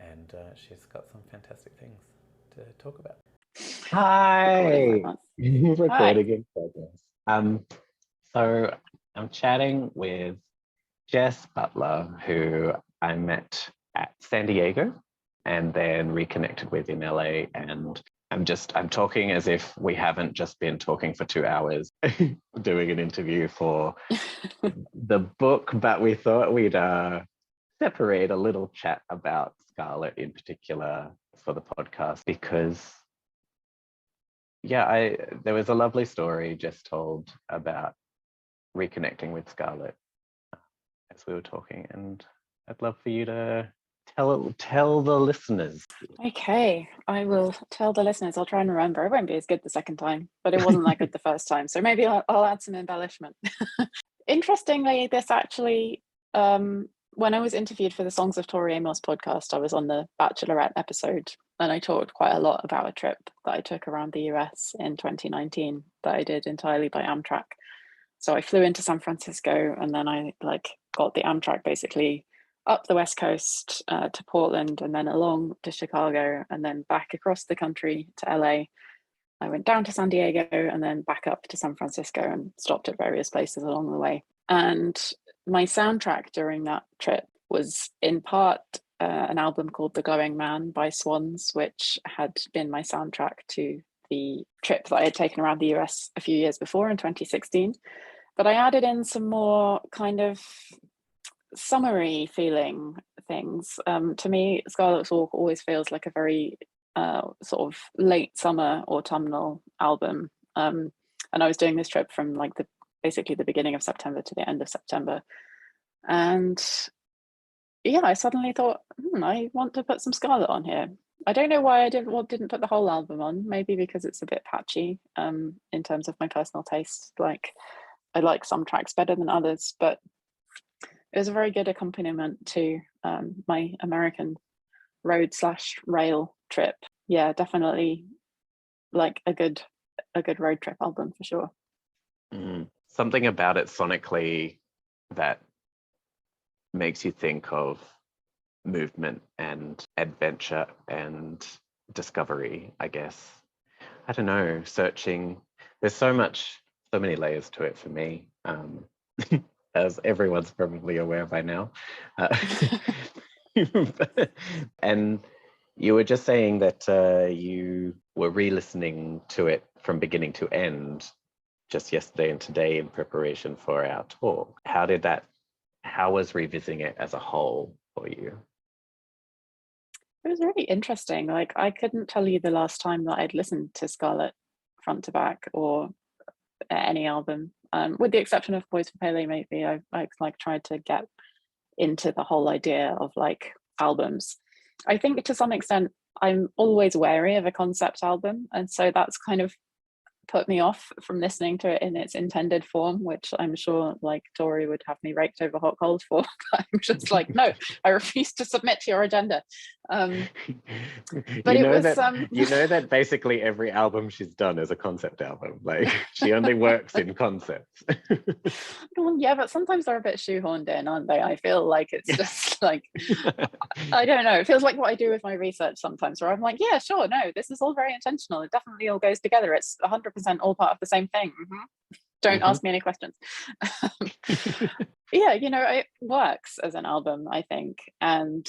and she's got some fantastic things to talk about. Hi! Recording in progress. So I'm chatting with Jess Butler, who I met at San Diego and then reconnected with in LA. And I'm talking as if we haven't just been talking for 2 hours doing an interview for the book, but we thought we'd separate a little chat about Scarlett in particular for the podcast, because there was a lovely story just told about reconnecting with Scarlett as we were talking, and I'd love for you to tell the listeners. Okay, I will tell the listeners. I'll try and remember. It won't be as good the second time, but it wasn't that good the first time, so maybe I'll add some embellishment. Interestingly, this actually, when I was interviewed for the Songs of Tori Amos podcast, I was on the Bachelorette episode, and I talked quite a lot about a trip that I took around the US in 2019 that I did entirely by Amtrak. So I flew into San Francisco, and then I got the Amtrak basically up the West Coast to Portland, and then along to Chicago, and then back across the country to LA. I went down to San Diego and then back up to San Francisco and stopped at various places along the way. And my soundtrack during that trip was in part an album called The Going Man by Swans, which had been my soundtrack to the trip that I had taken around the US a few years before in 2016. But I added in some more kind of summery feeling things. To me, Scarlett's Walk always feels like a very sort of late summer autumnal album. And I was doing this trip from basically the beginning of September to the end of September. And yeah, I suddenly thought, I want to put some Scarlett on here. I don't know why I didn't put the whole album on. Maybe because it's a bit patchy in terms of my personal taste. I like some tracks better than others, but it was a very good accompaniment to my American road/rail trip. Yeah, definitely a good road trip album for sure. Something about it sonically that makes you think of movement and adventure and discovery, I guess. I don't know, searching. There's so many layers to it for me, as everyone's probably aware by now. And you were just saying that you were re-listening to it from beginning to end just yesterday and today in preparation for our talk. How was revisiting it as a whole for you? It was really interesting. I couldn't tell you the last time that I'd listened to Scarlett front to back or any album, with the exception of Boys for Pele. Maybe I tried to get into the whole idea of albums. I think to some extent I'm always wary of a concept album, and so that's kind of put me off from listening to it in its intended form, which I'm sure Tori would have me raked over hot coals for. But I'm just no, I refuse to submit to your agenda. But You it know was that you know that basically every album she's done is a concept album. Like she only works in concepts. well, yeah, but sometimes they're a bit shoehorned in, aren't they? I feel like it's just like, I don't know, it feels like what I do with my research sometimes, where I'm like, yeah, sure, no, this is all very intentional, it definitely all goes together, it's 100% all part of the same thing. Don't ask me any questions. Yeah, you know, it works as an album, I think. And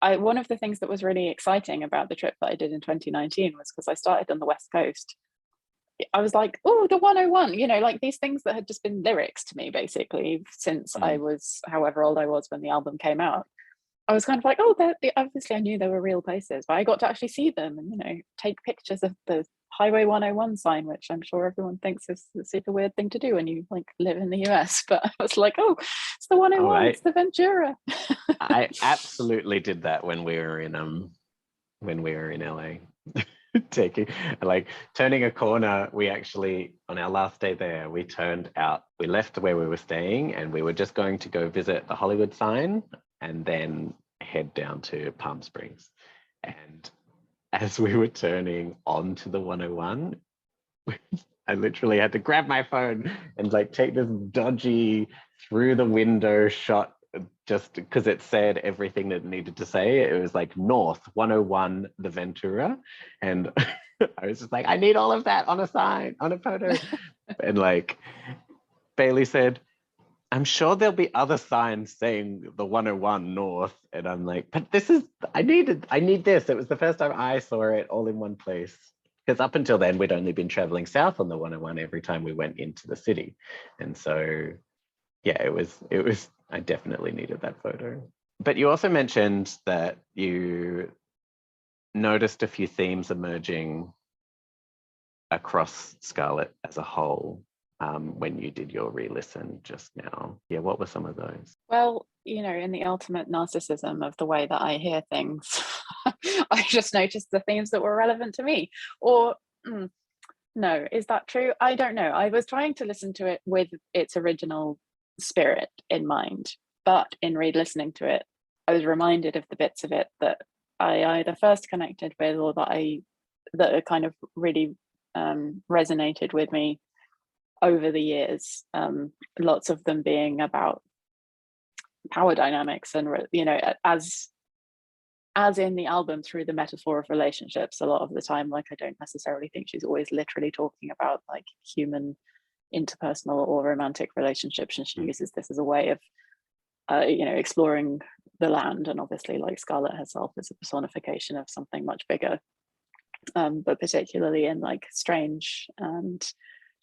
one of the things that was really exciting about the trip that I did in 2019 was because I started on the West Coast. I was like, oh, the 101, you know, like these things that had just been lyrics to me basically since I was however old I was when the album came out. I was kind of like, oh, obviously I knew there were real places, but I got to actually see them and, you know, take pictures of the Highway 101 sign, which I'm sure everyone thinks is a super weird thing to do when you like live in the US. But I was like, oh, it's the 101, it's the Ventura. I absolutely did that when we were in LA. Taking like turning a corner, we actually on our last day there, we turned out, we left where we were staying and we were just going to go visit the Hollywood sign and then head down to Palm Springs. And as we were turning onto the 101, I literally had to grab my phone and like take this dodgy through the window shot just because it said everything that it needed to say. It was like North 101 the Ventura. And I was just like, I need all of that on a sign, on a photo. And like Bailey said, I'm sure there'll be other signs saying the 101 North. And I'm like, but this is, I need this. It was the first time I saw it all in one place. Because up until then, we'd only been traveling south on the 101 every time we went into the city. And so, yeah, it was, I definitely needed that photo. But you also mentioned that you noticed a few themes emerging across Scarlet as a whole. When you did your re-listen just now. Yeah, what were some of those? Well, you know, in the ultimate narcissism of the way that I hear things, I just noticed the themes that were relevant to me. Or, no, is that true? I don't know. I was trying to listen to it with its original spirit in mind, but in re-listening to it, I was reminded of the bits of it that I either first connected with or that kind of really resonated with me over the years, lots of them being about power dynamics and, you know, as in the album through the metaphor of relationships a lot of the time. Like, I don't necessarily think she's always literally talking about like human interpersonal or romantic relationships, and she uses this as a way of you know, exploring the land. And obviously like Scarlett herself is a personification of something much bigger, but particularly in like Strange and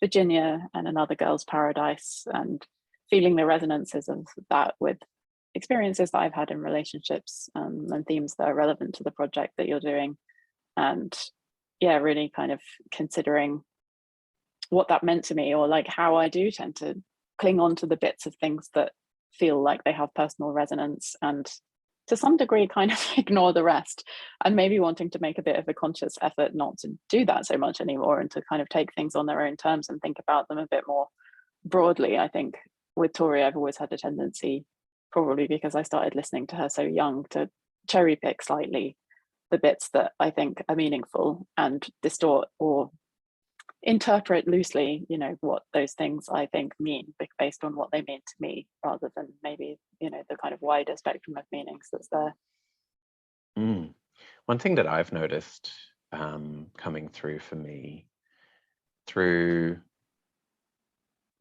Virginia and Another Girl's Paradise, and feeling the resonances of that with experiences that I've had in relationships, and themes that are relevant to the project that you're doing. And yeah, really kind of considering what that meant to me, or like how I do tend to cling on to the bits of things that feel like they have personal resonance, and to some degree kind of ignore the rest, and maybe wanting to make a bit of a conscious effort not to do that so much anymore, and to kind of take things on their own terms and think about them a bit more broadly. I think with Tori, I've always had a tendency, probably because I started listening to her so young, to cherry pick slightly the bits that I think are meaningful and distort or interpret loosely, you know, what those things I think mean based on what they mean to me, rather than maybe, you know, the kind of wider spectrum of meanings that's there. One thing that I've noticed coming through for me through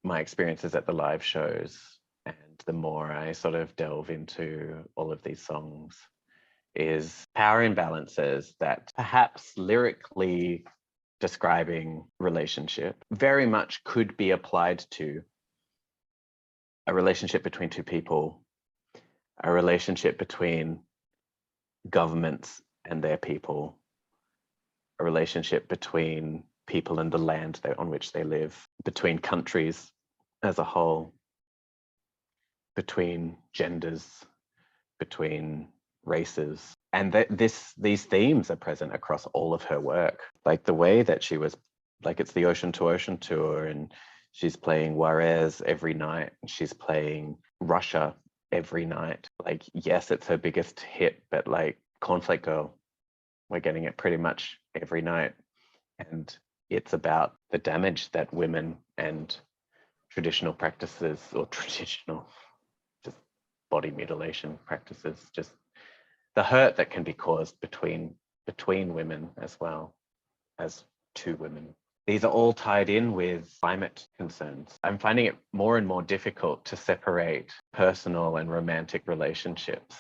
my experiences at the live shows, and the more I sort of delve into all of these songs, is power imbalances that perhaps lyrically describing relationship very much could be applied to a relationship between two people, a relationship between governments and their people, a relationship between people and the land on which they live, between countries as a whole, between genders, between races. And these themes are present across all of her work. Like the way that she was, like it's the Ocean to Ocean tour, and she's playing Juarez every night, she's playing Russia every night. Like, yes, it's her biggest hit, but like Cornflake Girl. We're getting it pretty much every night. And it's about the damage that women and traditional practices, or traditional just body mutilation practices, just the hurt that can be caused between women as well as two women. These are all tied in with climate concerns. I'm finding it more and more difficult to separate personal and romantic relationships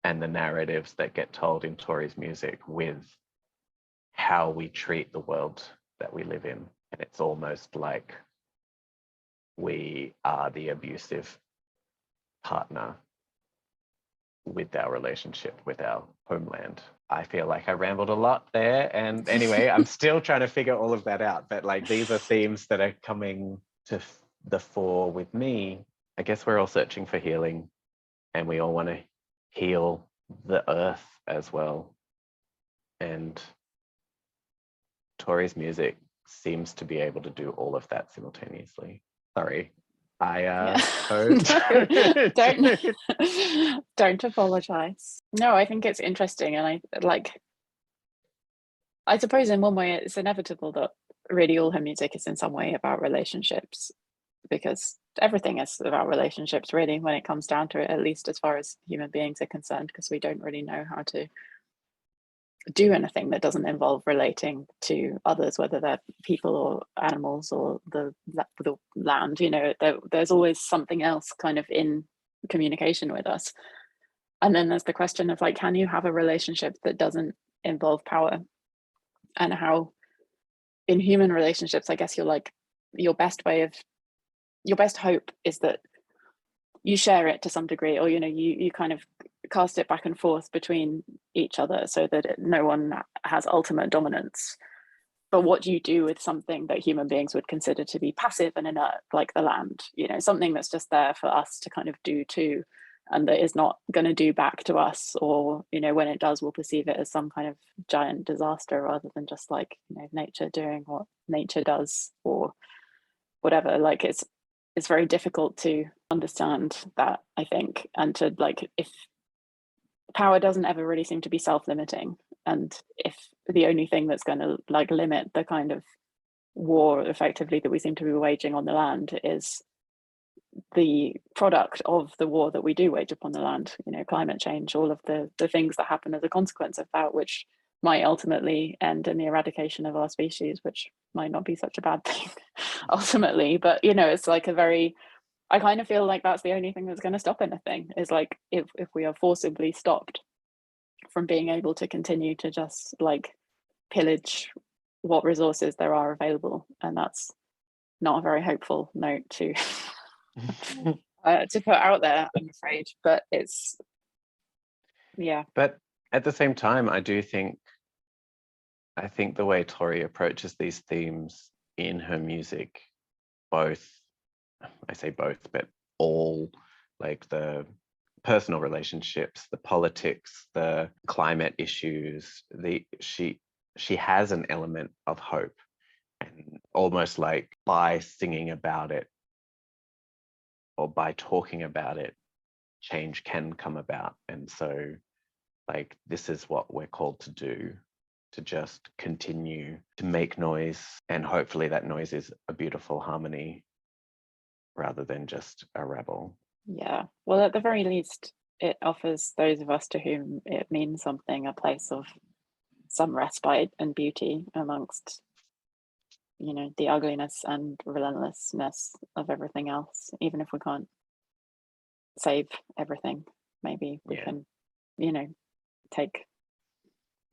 and the narratives that get told in Tori's music with how we treat the world that we live in. And it's almost like we are the abusive partner with our relationship with our homeland. I feel like I rambled a lot there. And anyway, I'm still trying to figure all of that out. But like, these are themes that are coming to the fore with me. I guess we're all searching for healing, and we all want to heal the earth as well. And Tori's music seems to be able to do all of that simultaneously. Sorry. Don't apologize. No, I think it's interesting, and I suppose in one way it's inevitable that really all her music is in some way about relationships, because everything is about relationships really when it comes down to it, at least as far as human beings are concerned, because we don't really know how to do anything that doesn't involve relating to others, whether they're people or animals or the land. You know, there's always something else kind of in communication with us. And then there's the question of like, can you have a relationship that doesn't involve power? And how in human relationships, I guess your best hope is that you share it to some degree, or you kind of cast it back and forth between each other so that no one has ultimate dominance. But what do you do with something that human beings would consider to be passive and inert, like the land? Something that's just there for us to kind of do too, and that is not going to do back to us, or when it does, we'll perceive it as some kind of giant disaster rather than just like nature doing what nature does or whatever. Like it's very difficult to understand that, I think, and to like, if power doesn't ever really seem to be self-limiting, and if the only thing that's going to like limit the kind of war effectively that we seem to be waging on the land is the product of the war that we do wage upon the land, climate change, all of the things that happen as a consequence of that, which might ultimately end in the eradication of our species, which might not be such a bad thing ultimately. But it's like I kind of feel like that's the only thing that's going to stop anything, is like if we are forcibly stopped from being able to continue to just like pillage what resources there are available. And that's not a very hopeful note to to put out there, I'm afraid. But it's, yeah. But at the same time, I think the way Tori approaches these themes in her music, both, I say both, but all, like the personal relationships, the politics, the climate issues, she has an element of hope, and almost like by singing about it or by talking about it, change can come about. And so like, this is what we're called to do, to just continue to make noise, and hopefully that noise is a beautiful harmony rather than just a rebel. Yeah, well, at the very least, it offers those of us to whom it means something a place of some respite and beauty amongst the ugliness and relentlessness of everything else. Even if we can't save everything, maybe we can take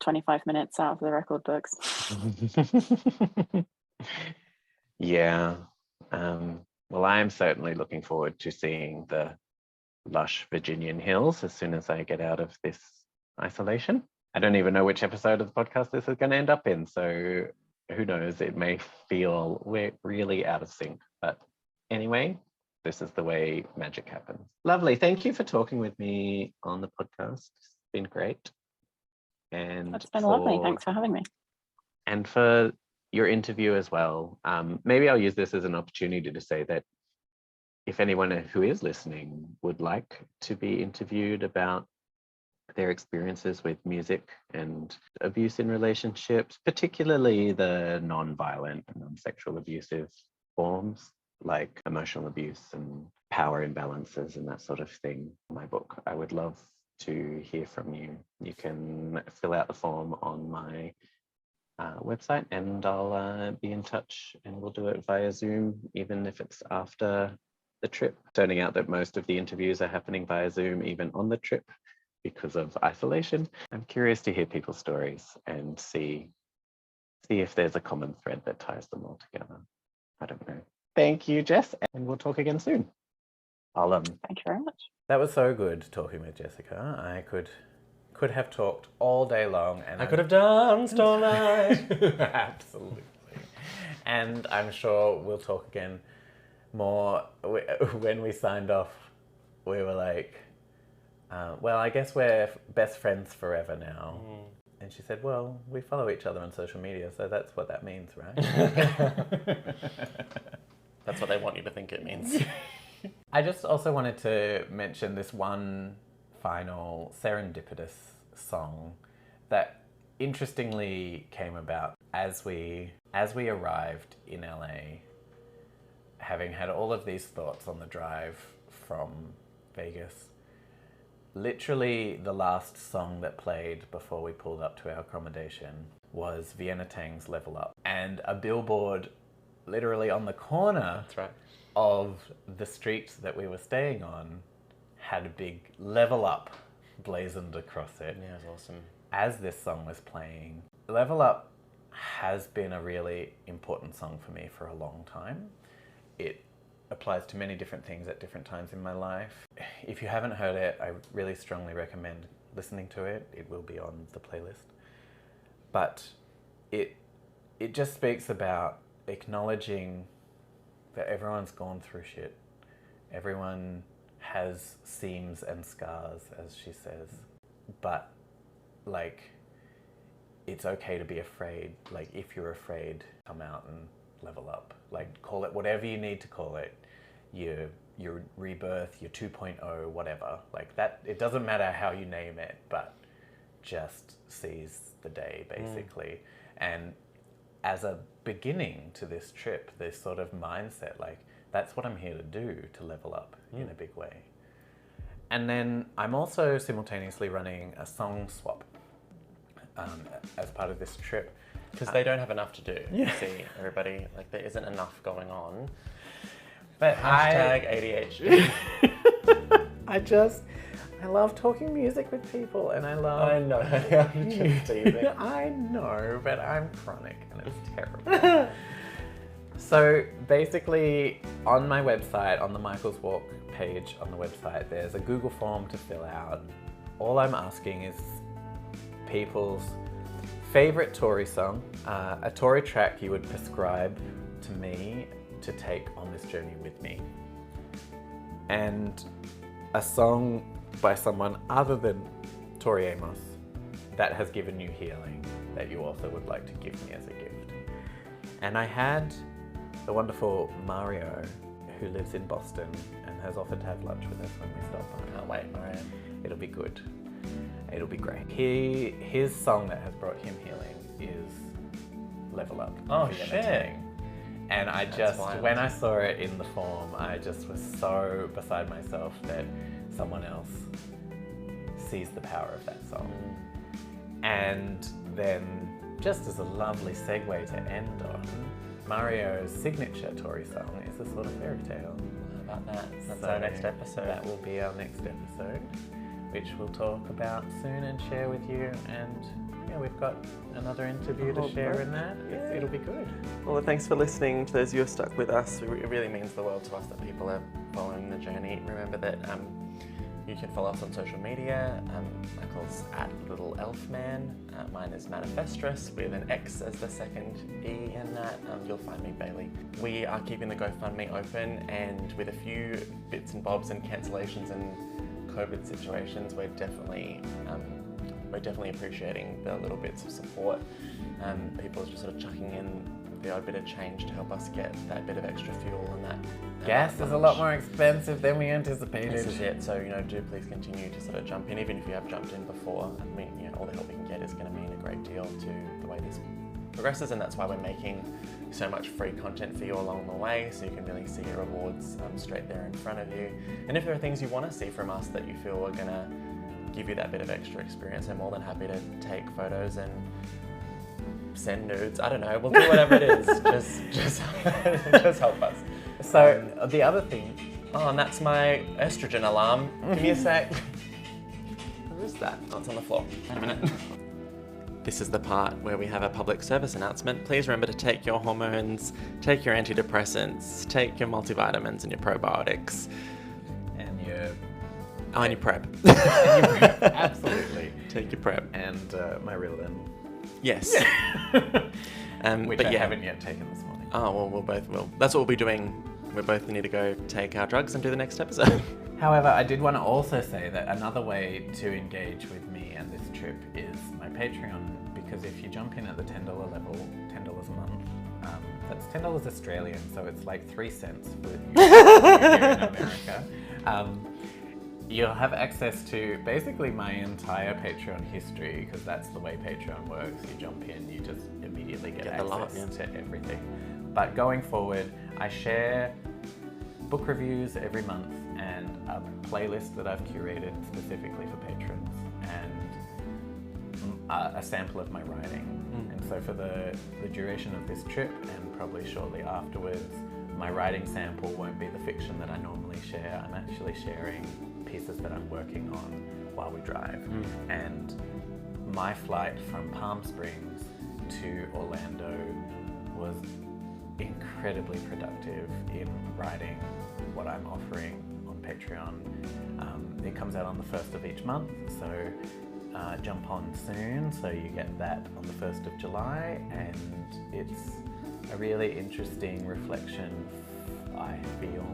25 minutes out of the record books. Yeah. Well, I am certainly looking forward to seeing the lush Virginian hills as soon as I get out of this isolation. I don't even know which episode of the podcast this is going to end up in, so who knows? It may feel we're really out of sync, but anyway, this is the way magic happens. Lovely. Thank you for talking with me on the podcast. It's been great. And it's been lovely. Thanks for having me. And for your interview as well. Maybe I'll use this as an opportunity to say that if anyone who is listening would like to be interviewed about their experiences with music and abuse in relationships, particularly the non-violent and non-sexual abusive forms like emotional abuse and power imbalances and that sort of thing. My book, I would love to hear from you. You can fill out the form on my website, and I'll be in touch, and we'll do it via Zoom, even if it's after the trip. Turning out that most of the interviews are happening via Zoom, even on the trip, because of isolation. I'm curious to hear people's stories and see if there's a common thread that ties them all together. I don't know. Thank you, Jess, and we'll talk again soon. I'll Thank you very much. That was so good talking with Jessica. I could have talked all day long, and I could have danced all night. Absolutely. And I'm sure we'll talk again more. When we signed off, we were like, well, I guess we're best friends forever now. And she said, well, we follow each other on social media, so that's what that means, right? That's what they want you to think it means. I just also wanted to mention this one final serendipitous song that interestingly came about as we arrived in LA, having had all of these thoughts on the drive from Vegas. Literally the last song that played before we pulled up to our accommodation was Vienna Tang's Level Up, and a billboard literally on the corner That's right. of the street that we were staying on had a big Level Up blazoned across it. Yeah, it was awesome. As this song was playing. Level Up has been a really important song for me for a long time. It applies to many different things at different times in my life. If you haven't heard it, I really strongly recommend listening to it. It will be on the playlist. But it just speaks about acknowledging that everyone's gone through shit. Everyone has seams and scars, as she says. But, like, it's okay to be afraid. Like, if you're afraid, come out and level up. Like, call it whatever you need to call it. Your rebirth, your 2.0, whatever. Like, that, it doesn't matter how you name it, but just seize the day, basically. And as a beginning to this trip, this sort of mindset, like, that's what I'm here to do, to level up in a big way. And then I'm also simultaneously running a song swap as part of this trip. Because they don't have enough to do. You see, everybody, like, there isn't enough going on. But Hashtag ADHD. I love talking music with people, and I love... I know, I'm just teasing. I know, but I'm chronic, and it's terrible. So basically, on my website, on the Michael's Walk page on the website, there's a Google form to fill out. All I'm asking is people's favorite Tory song, a Tory track you would prescribe to me to take on this journey with me, and a song by someone other than Tori Amos that has given you healing that you also would like to give me as a gift. And I had the wonderful Mario, who lives in Boston and has offered to have lunch with us when we stop by. Can't wait, Mario. It'll be good. It'll be great. His song that has brought him healing is Level Up. Oh, Vienna shit. Tang. And I just, wild. when I saw it in the form, I just was so beside myself that someone else sees the power of that song. And then, just as a lovely segue to end on, Mario's signature Tory song is a sort of fairy tale. How about that? That's So our next episode. That will be our next episode, which we'll talk about soon and share with you. And yeah, we've got another interview to share in that. Yeah. It'll be good. Well, thanks for listening. To those of you who are stuck with us, it really means the world to us that people are following the journey. Remember that you can follow us on social media. Michael's at Little Elfman. Mine is Manifestress with an X as the second E in that. You'll find me, Bailey. We are keeping the GoFundMe open, and with a few bits and bobs and cancellations and COVID situations, we're definitely appreciating the little bits of support. People are just sort of chucking in the odd bit of change to help us get that bit of extra fuel and that. Gas is a lot more expensive than we anticipated. This is it. So, you know, do please continue to sort of jump in, even if you have jumped in before. I mean, you know, all the help you can get is going to mean a great deal to the way this progresses, and that's why we're making so much free content for you along the way, so you can really see your rewards straight there in front of you. And if there are things you want to see from us that you feel are going to give you that bit of extra experience, I'm more than happy to take photos and send nudes. I don't know, we'll do whatever it is. Just help us. So the other thing, oh, and that's my estrogen alarm. Give me a sec. Where is that? Oh, it's on the floor. Wait a minute. This is the part where we have a public service announcement. Please remember to take your hormones, take your antidepressants, take your multivitamins and your probiotics. and your And your prep. absolutely, Take your prep. and my Ritalin, Yes. which but I yeah. haven't yet taken this morning. Oh, well, we'll both will. That's what we'll be doing. We both need to go take our drugs and do the next episode. However, I did want to also say that another way to engage with me and this trip is my Patreon, because if you jump in at the $10 level, $10 a month, that's $10 Australian, so it's like 3 cents for you here in America. You'll have access to basically my entire Patreon history, because that's the way Patreon works. You jump in, you just immediately get Get the lot, access to everything. But going forward, I share book reviews every month and a playlist that I've curated specifically for patrons, and a sample of my writing. And so for the duration of this trip, and probably shortly afterwards, my writing sample won't be the fiction that I normally share. I'm actually sharing pieces that I'm working on while we drive. And my flight from Palm Springs to Orlando was incredibly productive in writing what I'm offering on Patreon. It comes out on the 1st of each month, so jump on soon so you get that on the 1st of July, and it's a really interesting reflection, I feel,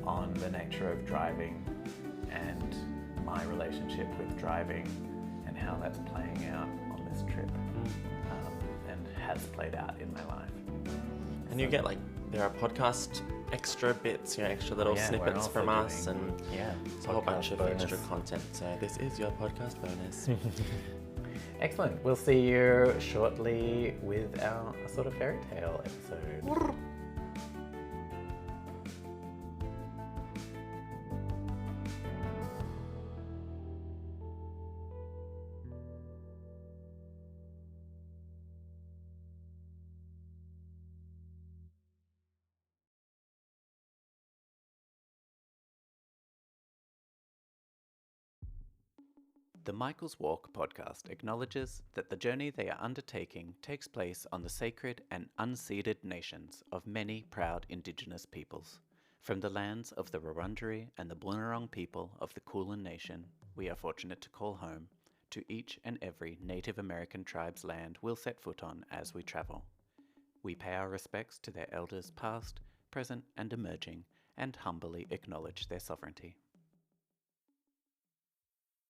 on the nature of driving and my relationship with driving and how that's playing out on this trip, and has played out in my life. And you get there are podcast extra bits, extra little snippets from us, and it's a whole bunch of bonus. extra content. So this is your podcast bonus. Excellent. We'll see you shortly with our sort of fairy tale episode. The Michael's Walk podcast acknowledges that the journey they are undertaking takes place on the sacred and unceded nations of many proud Indigenous peoples. From the lands of the Wurundjeri and the Boonwurrung people of the Kulin Nation, we are fortunate to call home, to each and every Native American tribe's land we'll set foot on as we travel. We pay our respects to their elders past, present and emerging, and humbly acknowledge their sovereignty.